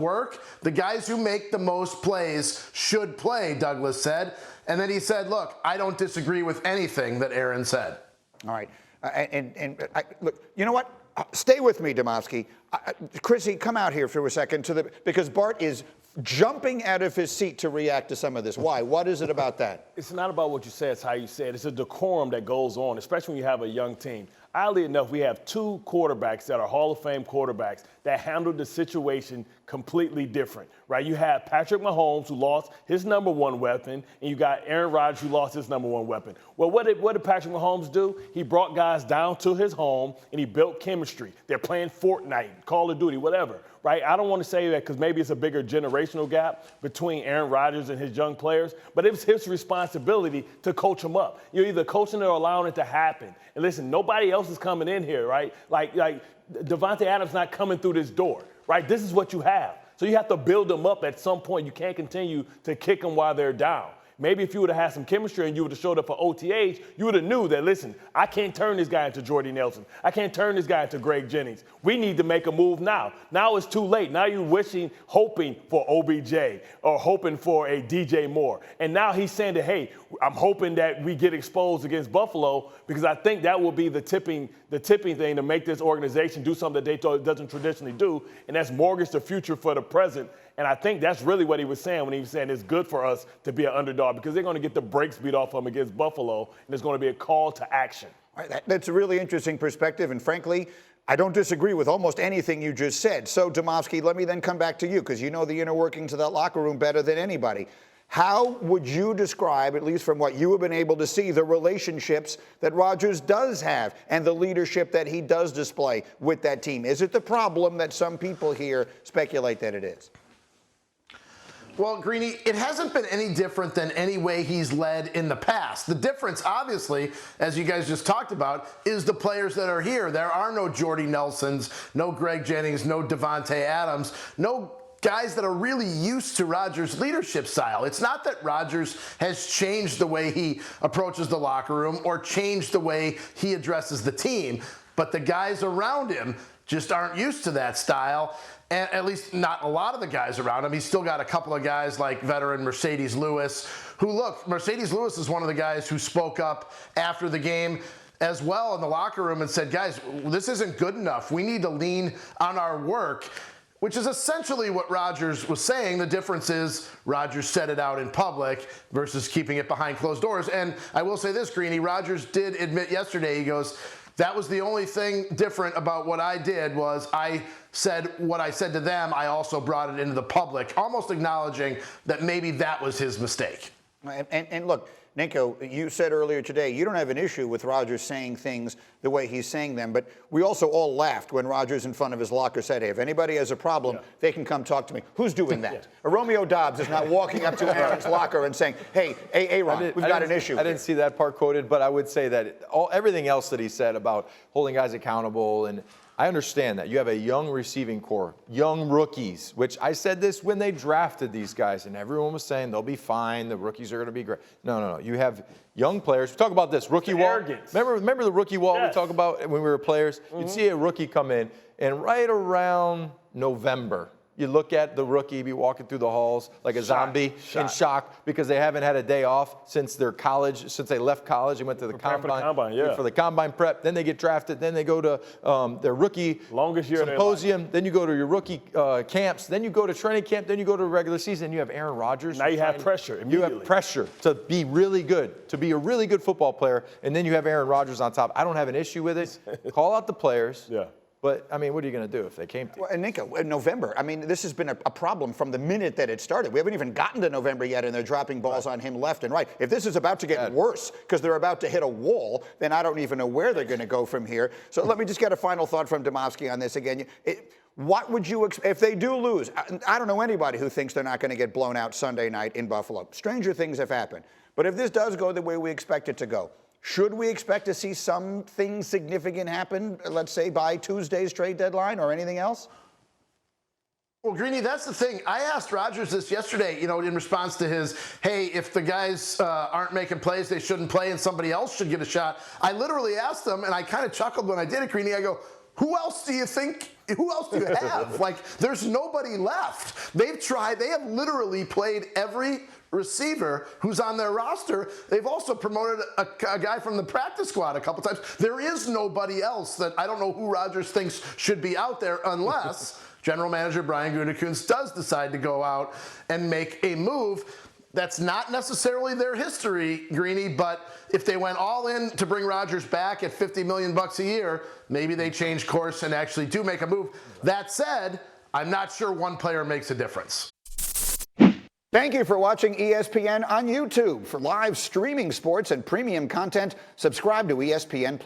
work. The guys who make the most plays should play, Douglas said. And then he said, look, I don't disagree with anything that Aaron said. All right. Look, you know what? Stay with me, Demovsky. Chrissy, come out here for a second because Bart is jumping out of his seat to react to some of this. Why? What is it about that? It's not about what you say, it's how you say it. It's a decorum that goes on, especially when you have a young team. Oddly enough, we have two quarterbacks that are Hall of Fame quarterbacks that handled the situation completely different, right? You have Patrick Mahomes, who lost his number one weapon, and you got Aaron Rodgers, who lost his number one weapon. Well, what did Patrick Mahomes do? He brought guys down to his home, and he built chemistry. They're playing Fortnite, Call of Duty, whatever, right? I don't want to say that because maybe it's a bigger generational gap between Aaron Rodgers and his young players, but it was his responsibility to coach them up. You're either coaching or allowing it to happen. And listen, nobody else is coming in here, right? Like Davante Adams not coming through this door, right? This is what you have. So you have to build them up at some point. You can't continue to kick them while they're down. Maybe if you would have had some chemistry and you would have showed up for OTAs, you would have knew that, listen, I can't turn this guy into Jordy Nelson. I can't turn this guy into Greg Jennings. We need to make a move now. Now it's too late. Now you're hoping for OBJ or hoping for a DJ Moore. And now he's saying that, hey, I'm hoping that we get exposed against Buffalo because I think that will be the tipping thing to make this organization do something that they doesn't traditionally do, and that's mortgage the future for the present. And I think that's really what he was saying when he was saying it's good for us to be an underdog because they're going to get the brakes beat off them against Buffalo, and there's going to be a call to action. All right, that's a really interesting perspective, and frankly, I don't disagree with almost anything you just said. So, Demovsky, let me then come back to you because you know the inner workings of that locker room better than anybody. How would you describe, at least from what you have been able to see, the relationships that Rodgers does have and the leadership that he does display with that team? Is it the problem that some people here speculate that it is? Well, Greeny, it hasn't been any different than any way he's led in the past. The difference, obviously, as you guys just talked about, is the players that are here. There are no Jordy Nelsons, no Greg Jennings, no Davante Adams, no guys that are really used to Rodgers' leadership style. It's not that Rodgers has changed the way he approaches the locker room or changed the way he addresses the team, but the guys around him just aren't used to that style. And at least not a lot of the guys around him. He's still got a couple of guys like veteran Mercedes Lewis, who, look, Mercedes Lewis is one of the guys who spoke up after the game as well in the locker room and said, guys, this isn't good enough. We need to lean on our work, which is essentially what Rodgers was saying. The difference is Rodgers said it out in public versus keeping it behind closed doors. And I will say this, Greeny, Rodgers did admit yesterday, he goes, that was the only thing different about what I did was I said what I said to them, I also brought it into the public, almost acknowledging that maybe that was his mistake. And look, Nico, you said earlier today you don't have an issue with Rodgers saying things the way he's saying them, but we also all laughed when Rodgers in front of his locker said, hey, if anybody has a problem, they can come talk to me. Who's doing that? Romeo Dobbs is not walking up to Aaron's locker and saying, hey, Aaron, we've got an issue. I didn't see that part quoted, but I would say that everything else that he said about holding guys accountable, and I understand that. You have a young receiving core, young rookies, which I said this when they drafted these guys, and everyone was saying they'll be fine, the rookies are going to be great. No. You have young players. We talk about this rookie wall. Remember the rookie wall we talk about when we were players? You'd see a rookie come in, and right around November, you look at the rookie be walking through the halls like a zombie in shock because they haven't had a day off since their college, since they left college and went to the combine for the combine prep. Then they get drafted. Then they go to their rookie symposium. Then you go to your rookie camps. Then you go to training camp. Then you go to regular season. You have Aaron Rodgers. Now you have pressure immediately. You have pressure to be really good, to be a really good football player. And then you have Aaron Rodgers on top. I don't have an issue with it. Call out the players. Yeah. But, I mean, what are you going to do if they came to you? Well, and Nico, in November, I mean, this has been a problem from the minute that it started. We haven't even gotten to November yet, and they're dropping balls on him left and right. If this is about to get worse because they're about to hit a wall, then I don't even know where they're going to go from here. So let me just get a final thought from Demovsky on this again. What would you expect if they do lose? I don't know anybody who thinks they're not going to get blown out Sunday night in Buffalo. Stranger things have happened. But if this does go the way we expect it to go, should we expect to see something significant happen, let's say, by Tuesday's trade deadline or anything else? Well, Greeny, that's the thing. I asked Rodgers this yesterday, in response to his, hey, if the guys aren't making plays, they shouldn't play and somebody else should get a shot. I literally asked him, and I kind of chuckled when I did it, Greeny. I go, who else do you have? Like, there's nobody left. They have literally played every receiver who's on their roster. They've also promoted a guy from the practice squad a couple times. There is nobody else that I don't know who Rodgers thinks should be out there unless General Manager Brian Gutekunst does decide to go out and make a move. That's not necessarily their history, Greeny, but if they went all in to bring Rodgers back at $50 million a year, maybe they change course and actually do make a move. That said, I'm not sure one player makes a difference. Thank you for watching ESPN on YouTube. For live streaming sports and premium content, subscribe to ESPN+.